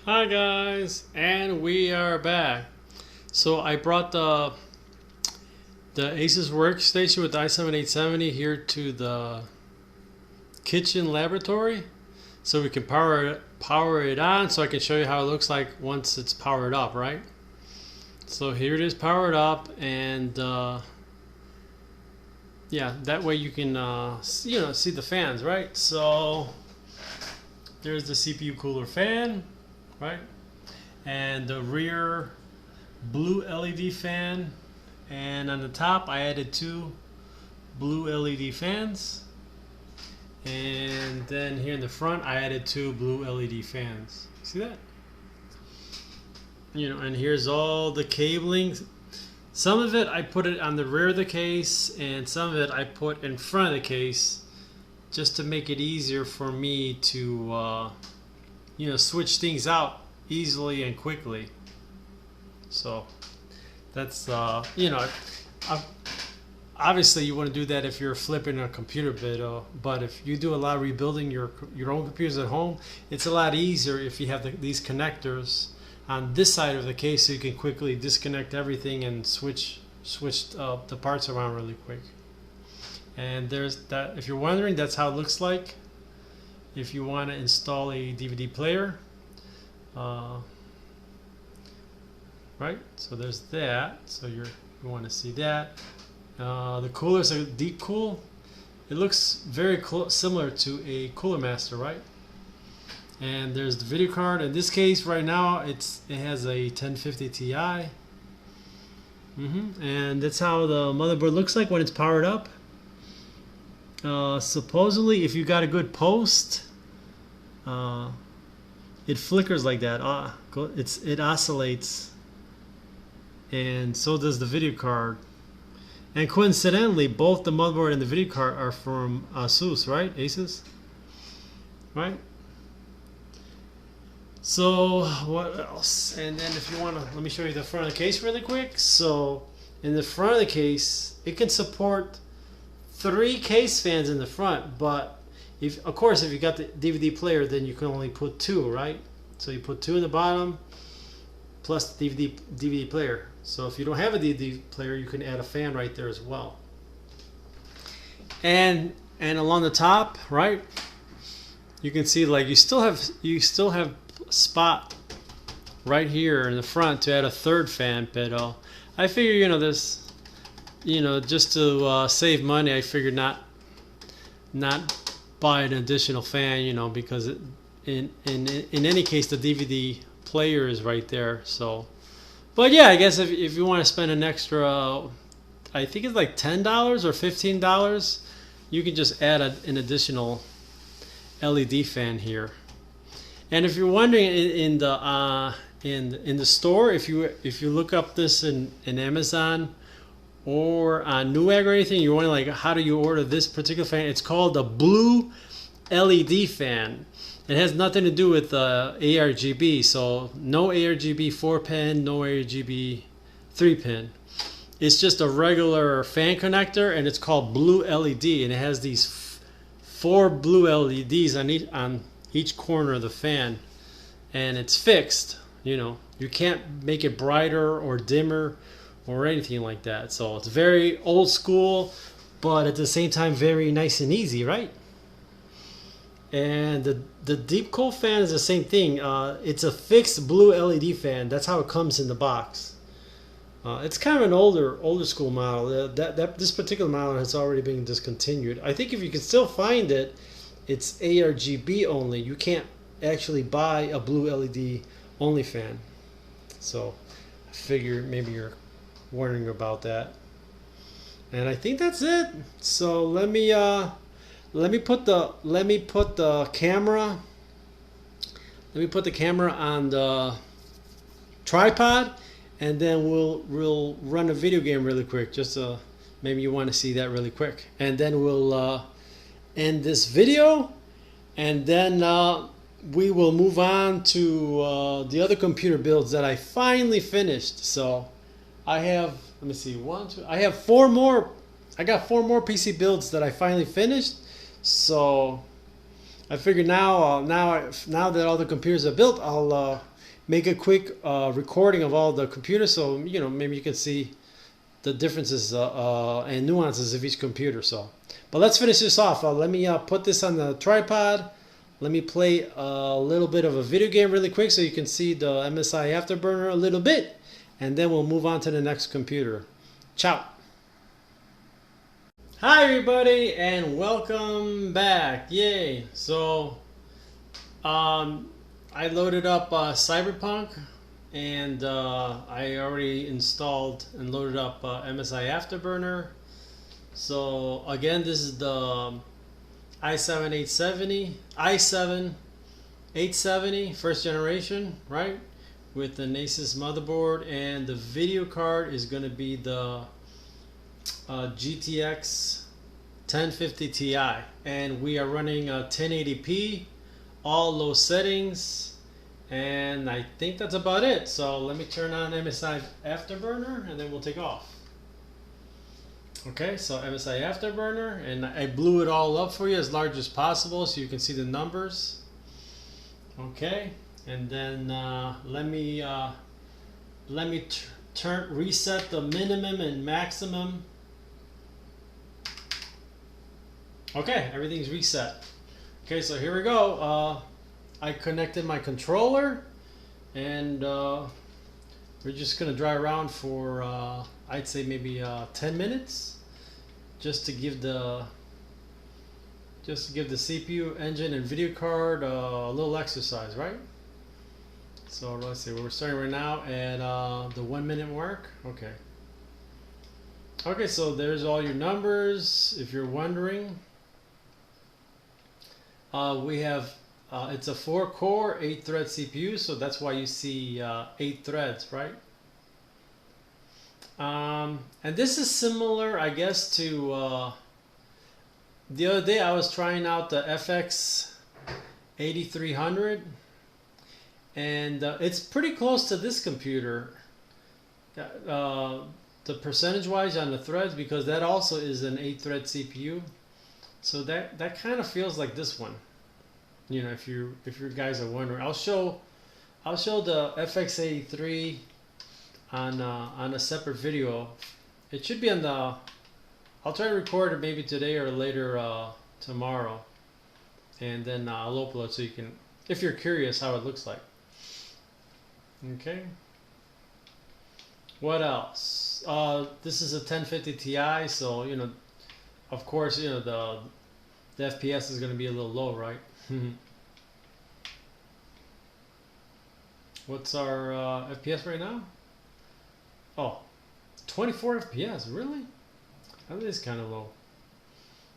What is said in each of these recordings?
Hi guys, and we are back. So I brought the Asus workstation with the i7-870 here to the kitchen laboratory, so we can power it on. So I can show you how it looks like once it's powered up, right? So here it is powered up, and yeah, that way you can see the fans, right? So there's the CPU cooler fan, right? And the rear blue LED fan, and on the top I added two blue LED fans, and then here in the front I added two blue LED fans. See that? And here's all the cabling. Some of it I put it on the rear of the case, and some of it I put in front of the case, just to make it easier for me to switch things out easily and quickly. So that's obviously you want to do that if you're flipping a computer bit, but if you do a lot of rebuilding your own computers at home, it's a lot easier if you have these connectors on this side of the case, so you can quickly disconnect everything and switch the parts around really quick. And there's that. If you're wondering, that's how it looks like if you want to install a DVD player. Right, so there's that. So you want to see that. The cooler's a deep cool. It looks very similar to a Cooler Master, right? And there's the video card. In this case, right now, it has a 1050 Ti. And that's how the motherboard looks like when it's powered up. Supposedly, if you got a good post, it flickers like that. It oscillates, and so does the video card. And coincidentally, both the motherboard and the video card are from ASUS, right? ASUS, right? So what else? And then if you want to, let me show you the front of the case really quick. So in the front of the case, it can support 3 case fans in the front, but of course if you got the DVD player, then you can only put 2, right? So you put 2 in the bottom plus the DVD player. So if you don't have a DVD player, you can add a fan right there as well. And along the top, right, you can see like you still have spot right here in the front to add a third fan, but I figure this, just to save money, I figured not buy an additional fan, because in any case the DVD player is right there. So, but yeah, I guess if you want to spend an extra, I think it's like $10 or $15, you can just add an additional LED fan here. And if you're wondering, in the store, if you look up this in Amazon or on Newegg or anything, you're wondering like, how do you order this particular fan? It's called a blue LED fan. It has nothing to do with ARGB, so no ARGB 4-pin, no ARGB 3-pin. It's just a regular fan connector, and it's called blue LED, and it has these 4 blue LEDs on each corner of the fan, and it's fixed. You can't make it brighter or dimmer or anything like that. So it's very old school, but at the same time very nice and easy, right? And the deep cool fan is the same thing. It's a fixed blue LED fan. That's how it comes in the box. It's kind of an older school model. This particular model has already been discontinued. I think if you can still find it, it's ARGB only. You can't actually buy a blue LED only fan. So I figure maybe you're wondering about that. And I think that's it. So let me put the camera on the tripod, and then we'll run a video game really quick. Just maybe you want to see that really quick, and then we'll end this video, and then we will move on to the other computer builds that I finally finished. So I have, let me see, I have 4 more. I got 4 more PC builds that I finally finished. So I figured now that all the computers are built, I'll make a quick recording of all the computers, so you know, maybe you can see the differences and nuances of each computer. So, but let's finish this off. Let me put this on the tripod. Let me play a little bit of a video game really quick so you can see the MSI Afterburner a little bit, and then we'll move on to the next computer. Ciao. Hi everybody and welcome back. Yay. So I loaded up Cyberpunk, and I already installed and loaded up MSI Afterburner. So again, this is the i7-870 first generation, right, with an Asus motherboard, and the video card is going to be the GTX 1050 Ti, and we are running 1080p, all low settings, and I think that's about it. So let me turn on MSI Afterburner and then we'll take off. Okay, so MSI Afterburner, and I blew it all up for you as large as possible so you can see the numbers. Okay, and then let me reset the minimum and maximum. Okay, everything's reset. Okay, so here we go. I connected my controller, and we're just gonna drive around for I'd say maybe 10 minutes, just to give the CPU, engine, and video card a little exercise, right? So let's see, we're starting right now at the 1 minute mark. Okay. Okay, so there's all your numbers, if you're wondering. We have it's a 4-core, 8-thread CPU, so that's why you see 8 threads, right? And this is similar, I guess, to the other day I was trying out the FX 8300, and it's pretty close to this computer, the percentage wise on the threads, because that also is an 8-thread CPU. So that kind of feels like this one, you know, if you guys are wondering. I'll show the FX83 on a separate video. It should be on the, I'll try to record it maybe today or later tomorrow, and then I'll upload so you can, if you're curious how it looks like. Okay. What else? This is a 1050 Ti, so you know, of course, you know, the FPS is going to be a little low, right? What's our FPS right now? Oh, 24 FPS, really? That is kind of low.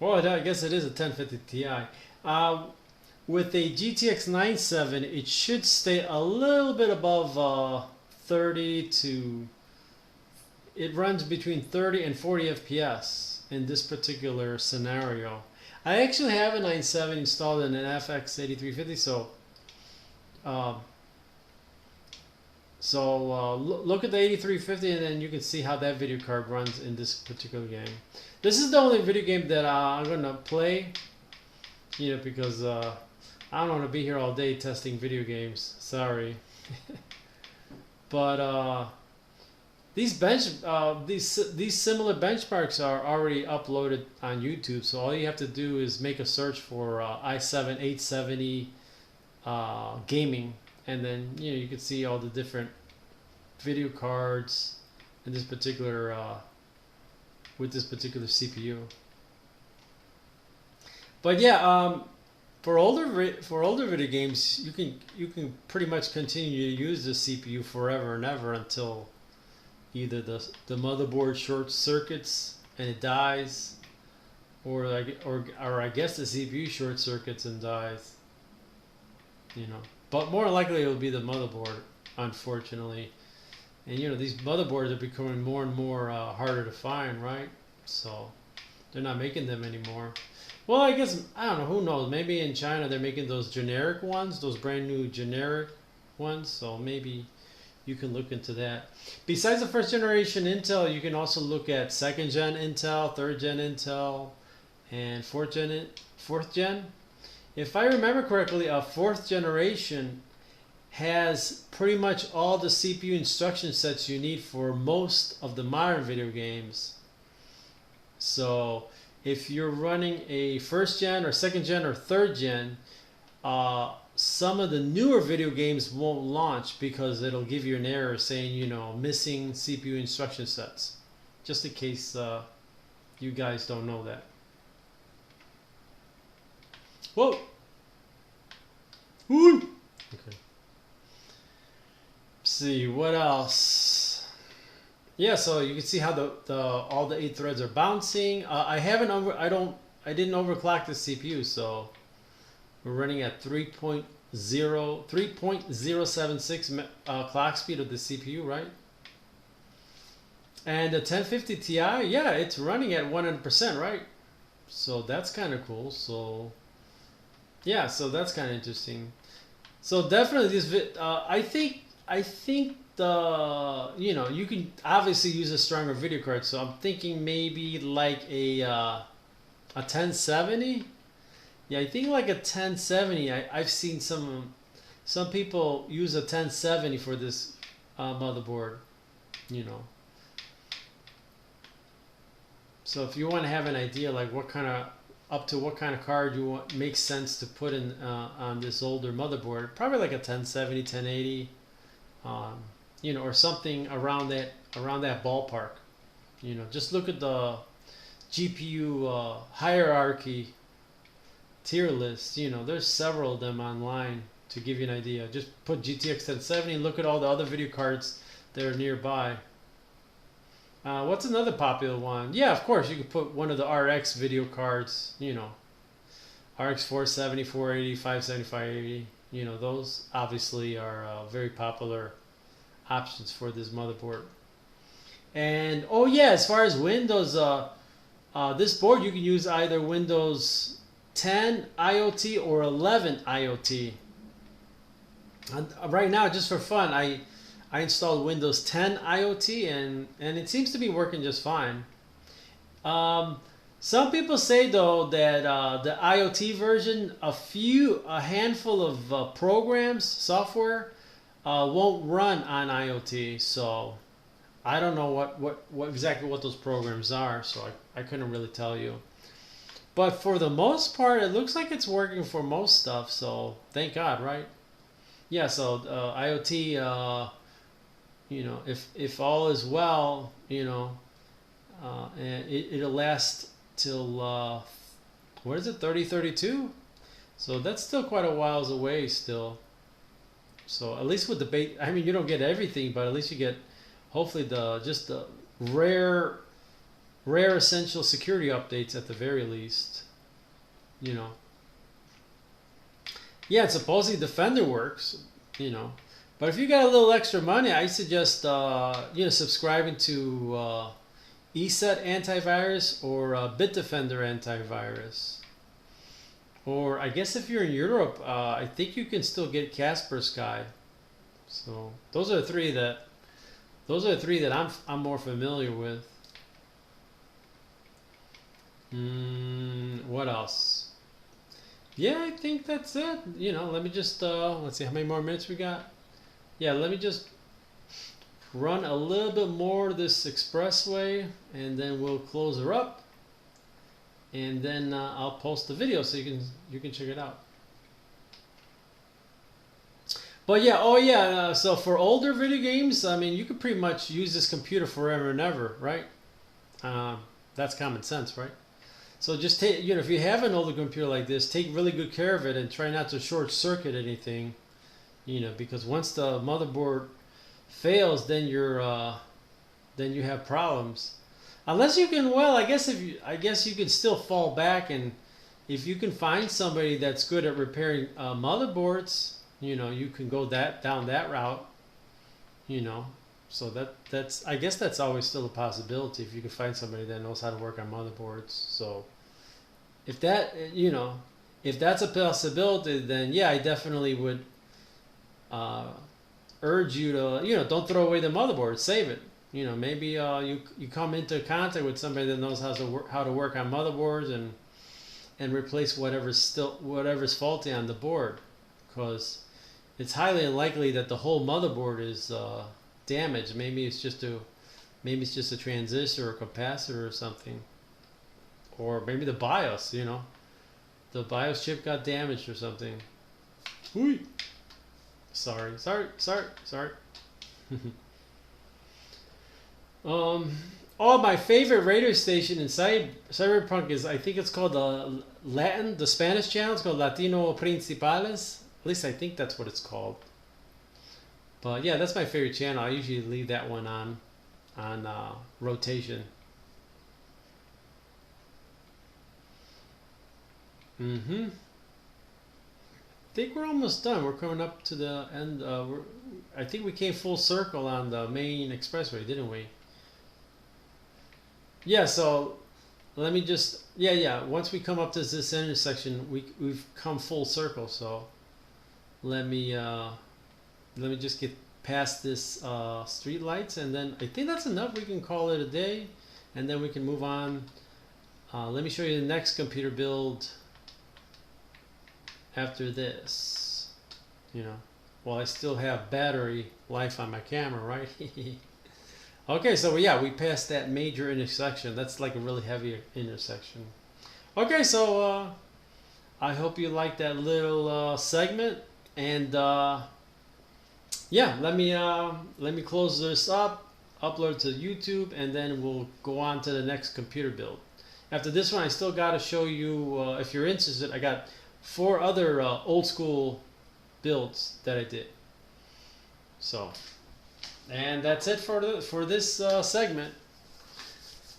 Well, I guess it is a 1050 Ti. With a GTX 970, it should stay a little bit above 30 to... It runs between 30 and 40 FPS in this particular scenario. I actually have a 970 installed in an FX 8350, so look at the 8350 and then you can see how that video card runs in this particular game. This is the only video game that I'm gonna play, you know, because I don't want to be here all day testing video games. Sorry. But these similar benchmarks are already uploaded on YouTube, so all you have to do is make a search for i7-870 gaming, and then you know, you can see all the different video cards in this particular with this particular CPU. But yeah, for older video games, you can pretty much continue to use the CPU forever and ever until either the motherboard short circuits and it dies, or I guess the CPU short circuits and dies, you know. But more likely it will be the motherboard, unfortunately. And you know, these motherboards are becoming more and more harder to find, right? So they're not making them anymore. Well, I guess, I don't know, who knows? Maybe in China they're making those generic ones, those brand new generic ones. So maybe you can look into that. Besides the first generation Intel, you can also look at 2nd gen Intel, 3rd gen Intel, and 4th gen. If I remember correctly, a 4th generation has pretty much all the CPU instruction sets you need for most of the modern video games. So if you're running a first gen or second gen or third gen, some of the newer video games won't launch because it'll give you an error saying, you know, missing CPU instruction sets. Just in case you guys don't know that. Whoa! Woo! Okay. Let's see what else. Yeah, so you can see how all the 8 threads are bouncing. I didn't overclock the CPU, so we're running at 3.076 clock speed of the CPU, right? And the 1050 Ti, yeah, it's running at 100%, right? So that's kind of cool. So yeah, so that's kind of interesting. So definitely this I think the, you know, you can obviously use a stronger video card. So I'm thinking maybe like a 1070. Yeah, I think like a 1070. I've seen some people use a 1070 for this motherboard, you know. So if you want to have an idea like what kind of what kind of card you want makes sense to put in on this older motherboard, probably like a 1070, 1080, you know, or something around that ballpark. You know, just look at the GPU hierarchy tier list. You know, there's several of them online to give you an idea. Just put GTX 1070 and look at all the other video cards that are nearby. What's another popular one? Yeah, of course, you could put one of the RX video cards, you know, RX 470, 480, 570, 580. You know, those obviously are very popular options for this motherboard. And, oh yeah, as far as Windows, this board you can use either Windows 10 IoT or 11 IoT. Right now, just for fun, I installed Windows 10 IoT and it seems to be working just fine. Some people say though that the IoT version, a handful of programs, software, won't run on IoT. So I don't know what exactly what those programs are. So I couldn't really tell you. But for the most part, it looks like it's working for most stuff. So thank God, right? Yeah. So IoT. You know, if all is well, you know, and it'll last till what is it, 3032? So that's still quite a whiles away still. So at least with the bait, I mean, you don't get everything, but at least you get hopefully just the rare essential security updates at the very least. You know. Yeah, and supposedly Defender works. You know. But if you got a little extra money, I suggest you know, subscribing to ESET antivirus or Bitdefender antivirus. Or I guess if you're in Europe, I think you can still get Kaspersky. So those are the three that I'm more familiar with. What else? Yeah, I think that's it. You know, let me just let's see how many more minutes we got. Yeah, let me just run a little bit more of this expressway and then we'll close her up, and then I'll post the video so you can check it out. But yeah, oh yeah, so for older video games, I mean, you could pretty much use this computer forever and ever, right? That's common sense, right? So just take, you know, if you have an older computer like this, take really good care of it and try not to short circuit anything. You know, because once the motherboard fails, then then you have problems. Unless you can, well, I guess you can still fall back, and if you can find somebody that's good at repairing motherboards, you know, you can go down that route. You know, so that's I guess that's always still a possibility if you can find somebody that knows how to work on motherboards. So if that, you know, if that's a possibility, then yeah, I definitely would urge you to, you know, don't throw away the motherboard, save it. You know, maybe you come into contact with somebody that knows how to work on motherboards and replace whatever's faulty on the board, because it's highly unlikely that the whole motherboard is damaged. Maybe it's just a transistor or capacitor or something, or maybe the BIOS. You know, the BIOS chip got damaged or something. Ooh. Sorry. Oh, my favorite radio station in Cyberpunk is, I think it's called the Spanish channel. It's called Latino Principales. At least I think that's what it's called. But yeah, that's my favorite channel. I usually leave that one on rotation. I think we're almost done. We're coming up to the end. I think we came full circle on the main expressway, didn't we? Yeah, so let me just, once we come up to this intersection, we've come full circle. So let me just get past this street lights, and then I think that's enough. We can call it a day, and then we can move on. Let me show you the next computer build after this. You know, while I still have battery life on my camera, right? Okay, so yeah, we passed that major intersection. That's like a really heavy intersection. Okay, so I hope you liked that little segment, and yeah, let me close this up, upload to YouTube, and then we'll go on to the next computer build. After this one, I still got to show you, if you're interested, I got 4 other old school builds that I did. So, and that's it for this segment.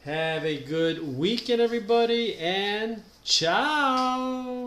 Have a good weekend, everybody, and ciao.